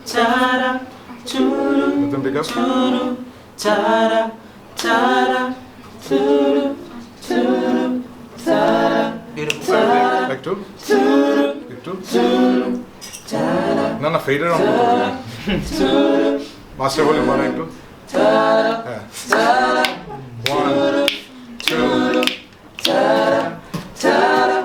chara, churu, Rhythm pick up. churu, chara, chara, churu, churu, chara. Beautiful. Back to. Churu, Back to. churu, chara, না না feeder on করতে churu, master volume বাড়াই একটু chara, হ্যাঁ chara, 1 2 chara, chara,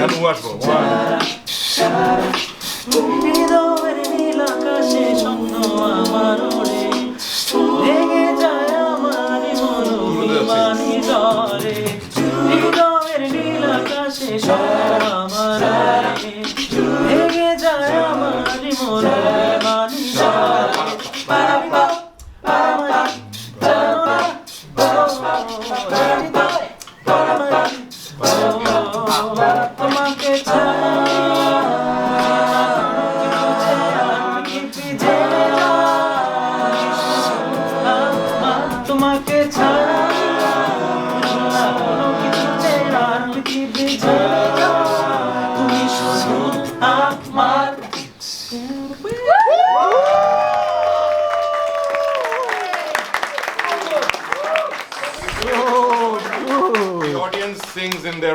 and what for 1 হৃদয়ের নীল আকাশে স্বপ্ন আমার ওরে ভেঙে যায় আমার মন অভিমানী ঝড়ে হৃদয়ের নীল আকাশে স্বপ্ন আমার ওরে ভেঙে যায় আমার মন অভিমানী ঝড়ে পারাবিবা পারামারি জানা তোমাকে তোমাকে ছাড়া কোনো কিছু চেনার পৃথিবী ছাড়া তুমি শুধু আমার the audience sings in their